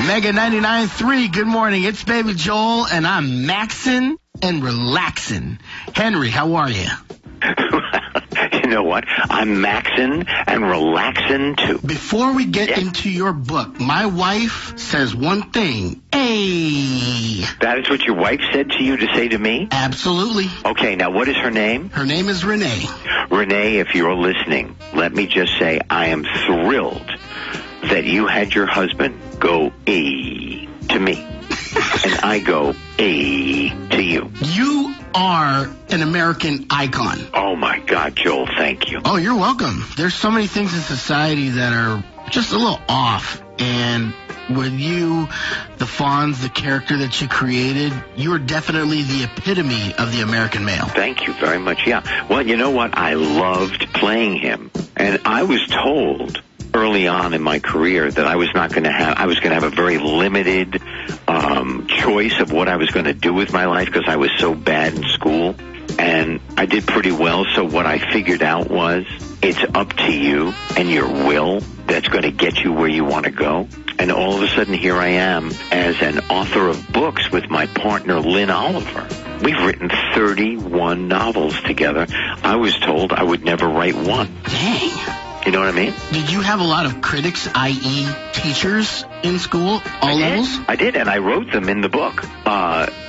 Mega 99.3, good morning. It's Baby Joel, and I'm maxing and relaxing. Henry, how are you? You know what? I'm maxing and relaxing, too. Before we get into your book, my wife says one thing. Hey. That is what your wife said to you to say to me? Absolutely. Okay, now what is her name? Her name is Renee. Renee, if you're listening, let me just say I am thrilled that you had your husband go to me. And I go to you. You are an American icon. Oh, my God, Joel, thank you. Oh, you're welcome. There's so many things in society that are just a little off. And with you, the Fonz, the character that you created, you are definitely the epitome of the American male. Thank you very much. Yeah. Well, you know what? I loved playing him. And I was told early on in my career that I was going to have a very limited choice of what I was going to do with my life because I was so bad in school. And I did pretty well. So what I figured out was it's up to you and your will that's going to get you where you want to go. And all of a sudden, here I am as an author of books with my partner, Lynn Oliver. We've written 31 novels together. I was told I would never write one. Dang. You know what I mean? Did you have a lot of critics, i.e. teachers, in school, all levels? I did, and I wrote them in the book.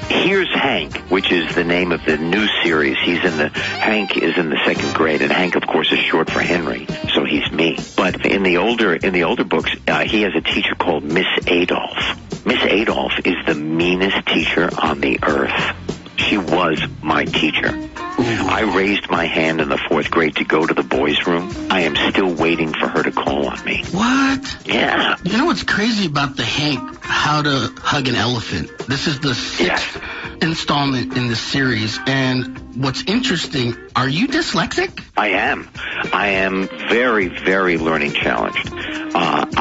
Here's Hank, which is the name of the new series. Hank is in the second grade, and Hank, of course, is short for Henry, so he's me. But in the older books, he has a teacher called Miss Adolph. Miss Adolph is the meanest teacher on the earth. She was my teacher. I raised my hand in the 4th grade to go to the boys' room. I am still waiting for her to call on me. What? Yeah. You know what's crazy about the Hank, How to Hug an Elephant? This is the 6th installment in the series. And what's interesting, are you dyslexic? I am. I am very, very learning challenged.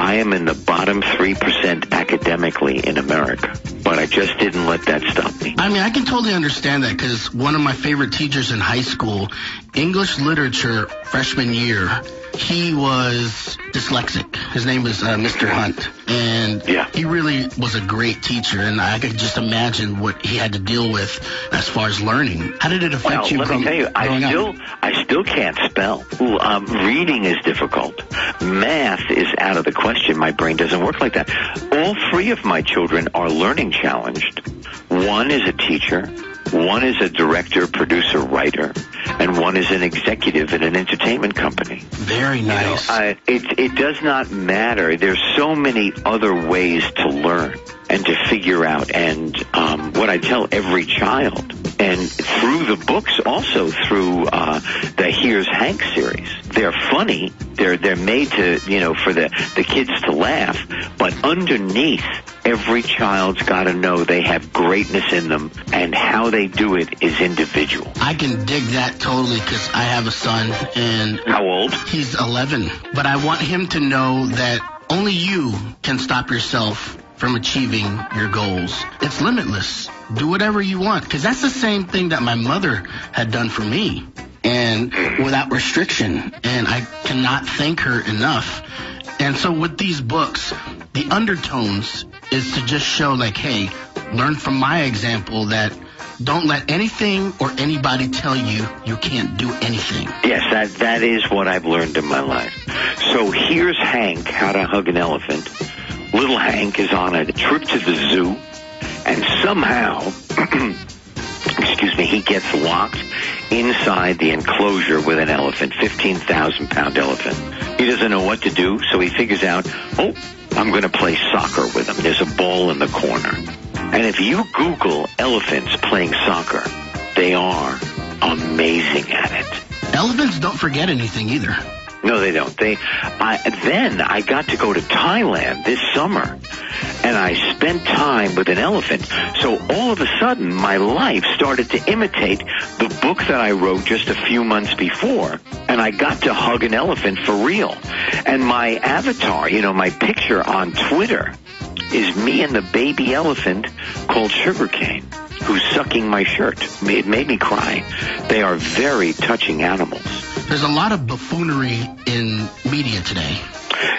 I am in the bottom 3% academically in America. But I just didn't let that stop me. I mean, I can totally understand that because one of my favorite teachers in high school, English literature freshman year, he was dyslexic. His name was Mr. Hunt. And he really was a great teacher. And I could just imagine what he had to deal with as far as learning. How did it affect you? Let me tell you, I still can't spell. Reading is difficult. Math is out of the question. My brain doesn't work like that. All 3 of my children are learning challenged. One is a teacher. One is a director, producer, writer, and one is an executive in an entertainment company. Very nice. It does not matter. There's so many other ways to learn and to figure out. And what I tell every child, and through the books, also through the Here's Hank series, they're funny. They're made to, for the kids to laugh. But underneath, every child's got to know they have greatness in them, and how they do it is individual. I can dig that totally because I have a son. And how old? He's 11. But I want him to know that only you can stop yourself from achieving your goals. It's limitless. Do whatever you want, because that's the same thing that my mother had done for me, and without restriction. And I cannot thank her enough. And so with these books, the undertones is to just show like, hey, learn from my example that don't let anything or anybody tell you you can't do anything. Yes, that is what I've learned in my life. So here's Hank, How to Hug an Elephant. Little Hank is on a trip to the zoo, and somehow, he gets locked inside the enclosure with an elephant, 15,000-pound elephant. He doesn't know what to do, so he figures out, I'm going to play soccer with him. There's a ball in the corner. And if you Google elephants playing soccer, they are amazing at it. Elephants don't forget anything either. No, they don't. Then I got to go to Thailand this summer, and I spent time with an elephant. So all of a sudden, my life started to imitate the book that I wrote just a few months before, and I got to hug an elephant for real. And my avatar, my picture on Twitter is me and the baby elephant called Sugarcane, who's sucking my shirt. It made me cry. They are very touching animals. There's a lot of buffoonery in media today.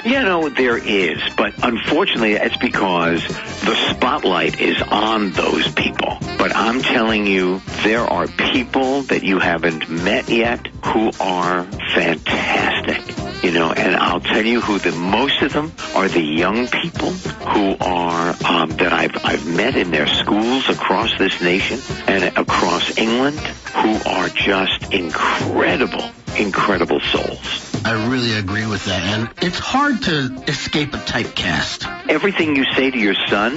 You know, there is, but unfortunately it's because the spotlight is on those people. But I'm telling you, there are people that you haven't met yet who are fantastic. You know, and I'll tell you who most of them are the young people who are, that I've met in their schools across this nation and across England, who are just incredible souls. I really agree with that, and it's hard to escape a typecast. Everything you say to your son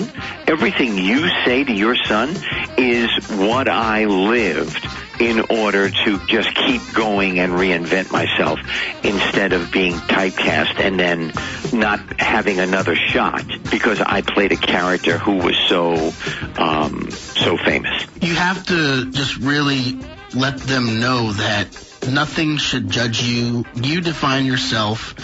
is what I lived in order to just keep going and reinvent myself instead of being typecast and then not having another shot because I played a character who was so famous. You have to just really let them know that nothing should judge you. You define yourself.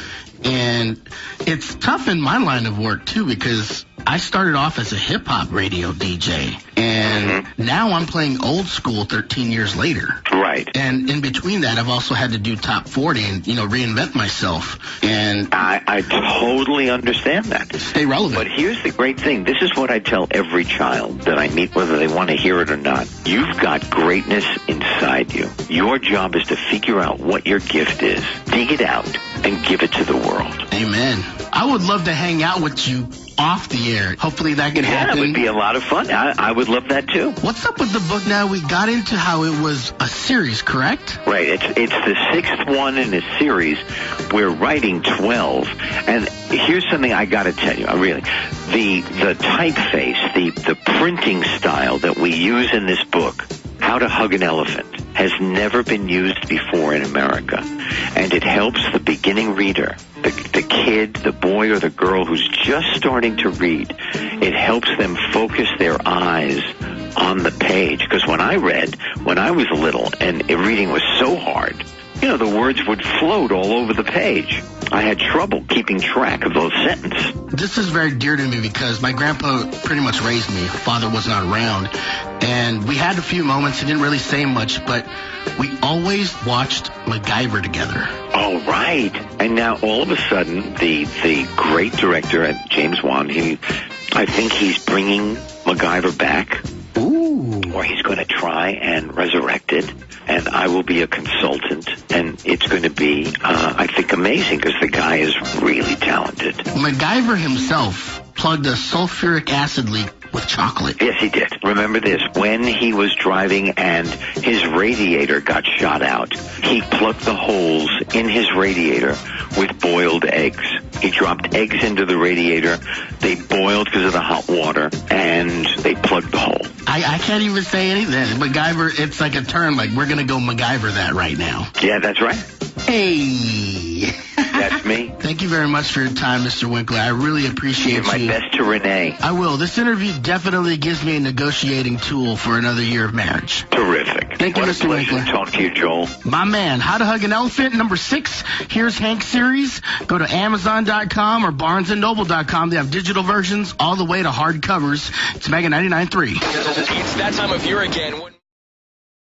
And it's tough in my line of work, too, because I started off as a hip-hop radio DJ. And now I'm playing old school 13 years later. Right. And in between that, I've also had to do top 40 and, reinvent myself. And I totally understand that. Stay relevant. But here's the great thing. This is what I tell every child that I meet, whether they want to hear it or not. You've got greatness inside you. Your job is to figure out what your gift is, dig it out, and give it to the world. Amen. I would love to hang out with you off the air. Hopefully that can happen. Yeah, it would be a lot of fun. I would love that too. What's up with the book now? We got into how it was a series, correct? Right. It's the 6th one in a series. We're writing 12. And here's something I got to tell you. Really. The typeface, the printing style that we use in this book, How to Hug an Elephant, has never been used before in America. And it helps the beginning reader, the kid, the boy or the girl who's just starting to read. It helps them focus their eyes on the page. Because when I read, when I was little, and reading was so hard, the words would float all over the page. I had trouble keeping track of those sentences. This is very dear to me because my grandpa pretty much raised me. Father was not around. And we had a few moments. He didn't really say much, but we always watched MacGyver together. Oh, right. And now all of a sudden, the great director, James Wan, I think he's bringing MacGyver back. Ooh. Or he's going to try and resurrect it. And I will be a consultant. And it's going to be, I think, amazing because the guy is really talented. MacGyver himself plugged a sulfuric acid leak with chocolate. Yes, he did. Remember this. When he was driving and his radiator got shot out, he plugged the holes in his radiator with boiled eggs. He dropped eggs into the radiator. They boiled because of the hot water, and they plugged the hole. I can't even say anything. MacGyver, it's like a term, like we're going to go MacGyver that right now. Yeah, that's right. Hey. That's me. Thank you very much for your time, Mr. Winkler. I really appreciate you. Give my best to Renee. I will. This interview definitely gives me a negotiating tool for another year of marriage. Terrific. Thank you, Mr. Winkler. Talk to you, Joel. My man, How to Hug an Elephant, number 6. Here's Hank's series. Go to Amazon.com or BarnesandNoble.com. They have digital versions all the way to hardcovers. It's Mega 99.3. It's that time of year again.